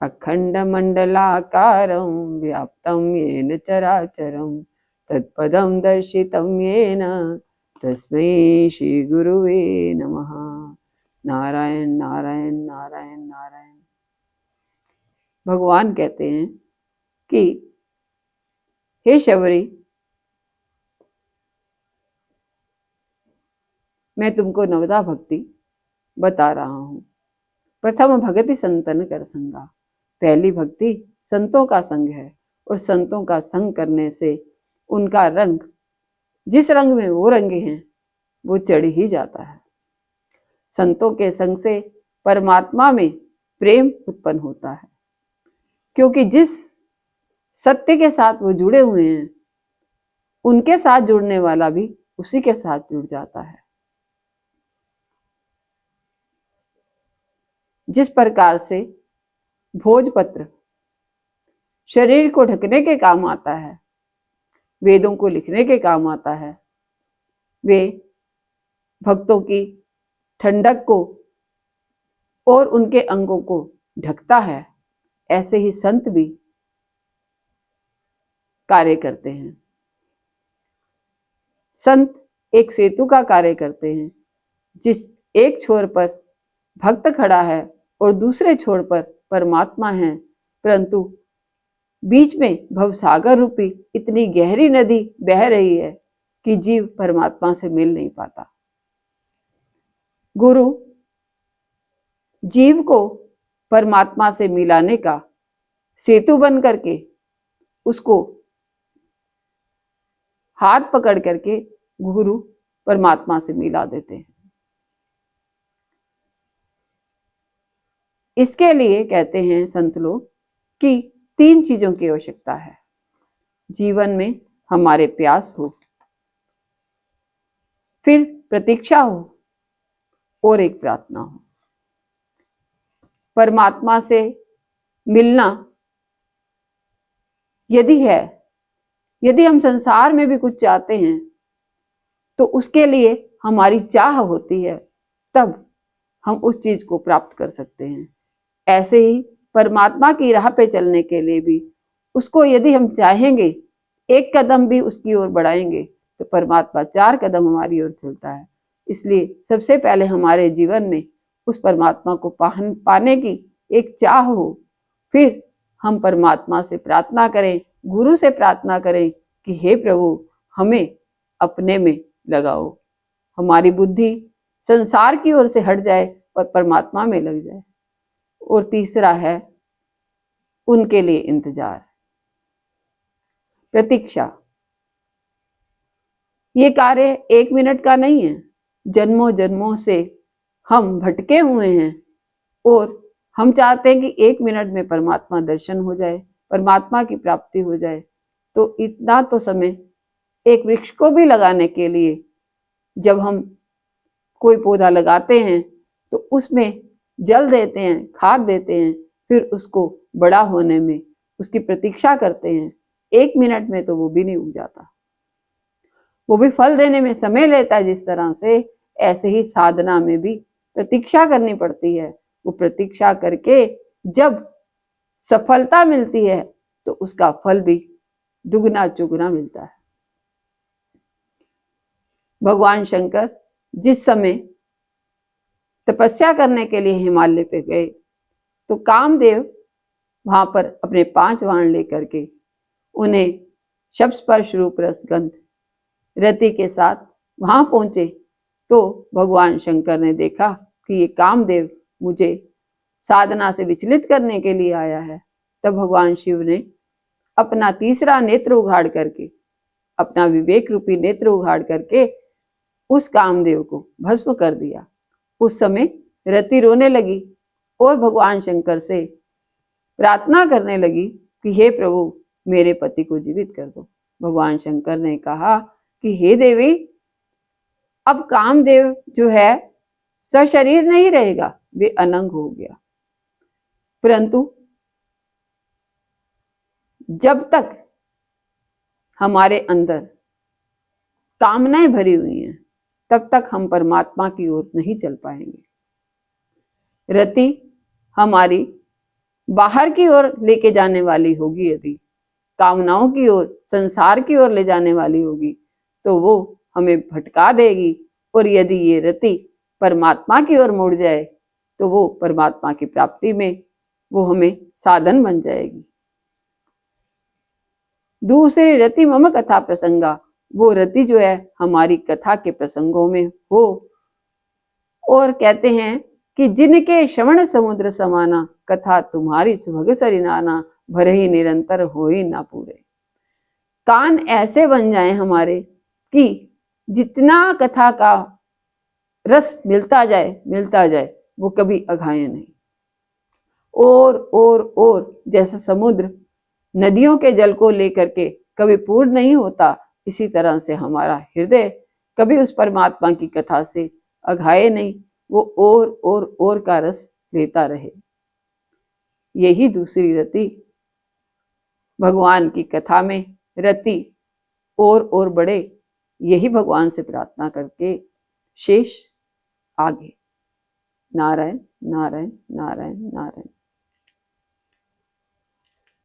अखण्डमण्डलाकारं व्याप्तं येन चराचरं तत्पदं दर्शितं येन तस्मै श्रीगुरुवे नमः। नारायण नारायण नारायण नारायण। भगवान कहते हैं कि हे शबरी, मैं तुमको नवदा भक्ति बता रहा हूँ। प्रथम भगति संतन कर संगा। पहली भक्ति संतों का संग है, और संतों का संग करने से उनका रंग, जिस रंग में वो रंगे हैं, वो चढ़ ही जाता है। संतों के संग से परमात्मा में प्रेम उत्पन्न होता है, क्योंकि जिस सत्य के साथ वो जुड़े हुए हैं, उनके साथ जुड़ने वाला भी उसी के साथ जुड़ जाता है। जिस प्रकार से भोजपत्र शरीर को ढकने के काम आता है, वेदों को लिखने के काम आता है, वे भक्तों की ठंडक को और उनके अंगों को ढकता है, ऐसे ही संत भी कार्य करते हैं। संत एक सेतु का कार्य करते हैं। जिस एक छोर पर भक्त खड़ा है और दूसरे छोर पर परमात्मा है, परंतु बीच में भवसागर रूपी इतनी गहरी नदी बह रही है कि जीव परमात्मा से मिल नहीं पाता। गुरु जीव को परमात्मा से मिलाने का सेतु बन करके उसको हाथ पकड़ करके गुरु परमात्मा से मिला देते हैं। इसके लिए कहते हैं संत लोग कि 3 चीजों की आवश्यकता है। जीवन में हमारे प्यास हो, फिर प्रतीक्षा हो, और एक प्रार्थना हो। परमात्मा से मिलना यदि हम संसार में भी कुछ चाहते हैं, तो उसके लिए हमारी चाह होती है, तब हम उस चीज को प्राप्त कर सकते हैं। ऐसे ही परमात्मा की राह पे चलने के लिए भी उसको यदि हम चाहेंगे, एक कदम भी उसकी ओर बढ़ाएंगे, तो परमात्मा 4 कदम हमारी ओर चलता है। इसलिए सबसे पहले हमारे जीवन में उस परमात्मा को पाने की एक चाह हो, फिर हम परमात्मा से प्रार्थना करें, गुरु से प्रार्थना करें कि हे प्रभु, हमें अपने में लगाओ, हमारी बुद्धि संसार की ओर से हट जाए और परमात्मा में लग जाए। और तीसरा है उनके लिए इंतजार, प्रतीक्षा। ये कार्य 1 मिनट का नहीं है। जन्मों जन्मों से हम भटके हुए हैं, और हम चाहते हैं कि 1 मिनट में परमात्मा दर्शन हो जाए, परमात्मा की प्राप्ति हो जाए। तो इतना तो समय एक वृक्ष को भी लगाने के लिए, जब हम कोई पौधा लगाते हैं तो उसमें जल देते हैं, खाद देते हैं, फिर उसको बड़ा होने में उसकी प्रतीक्षा करते हैं। 1 मिनट में तो वो भी नहीं उग जाता, वो भी फल देने में समय लेता है। जिस तरह से ऐसे ही साधना में भी प्रतीक्षा करनी पड़ती है। वो प्रतीक्षा करके जब सफलता मिलती है, तो उसका फल भी दुगना चुगना मिलता है। भगवान शंकर जिस समय तपस्या करने के लिए हिमालय पे गए, तो कामदेव वहां पर अपने 5 बाण लेकर के उन्हें शब्द स्पर्श रूप रस गंध रति के साथ वहां पहुंचे। तो भगवान शंकर ने देखा कि ये कामदेव मुझे साधना से विचलित करने के लिए आया है। तब भगवान शिव ने अपना तीसरा नेत्र उघाड़ करके, अपना विवेक रूपी नेत्र उघाड़ करके उस कामदेव को भस्म कर दिया। उस समय रति रोने लगी और भगवान शंकर से प्रार्थना करने लगी कि हे प्रभु, मेरे पति को जीवित कर दो। भगवान शंकर ने कहा कि हे देवी, अब कामदेव जो है सशरीर नहीं रहेगा, वे अनंग हो गया। परंतु जब तक हमारे अंदर कामनाएं भरी हुई हैं, तब तक हम परमात्मा की ओर नहीं चल पाएंगे। रति हमारी बाहर की ओर लेके जाने वाली होगी, यदि कामनाओं की ओर, संसार की ओर ले जाने वाली होगी, तो वो हमें भटका देगी। और यदि ये रति परमात्मा की ओर मुड़ जाए तो वो परमात्मा की प्राप्ति में वो हमें साधन बन जाएगी। दूसरी रति मम कथा प्रसंगा, वो रति जो है हमारी कथा के प्रसंगों में हो। और कहते हैं कि जिनके श्रवण समुद्र समाना, कथा तुम्हारी सुभग सरि नाना, भर ही निरंतर हो ही ना पूरे। कान ऐसे बन जाए हमारे कि जितना कथा का रस मिलता जाए वो कभी अघाए नहीं। और जैसे समुद्र नदियों के जल को लेकर के कभी पूर्ण नहीं होता, इसी तरह से हमारा हृदय कभी उस परमात्मा की कथा से अघाए नहीं, वो और का रस लेता रहे। यही दूसरी रति भगवान की कथा में रति और बढ़े, यही भगवान से प्रार्थना करके शेष आगे। नारायण नारायण नारायण नारायण।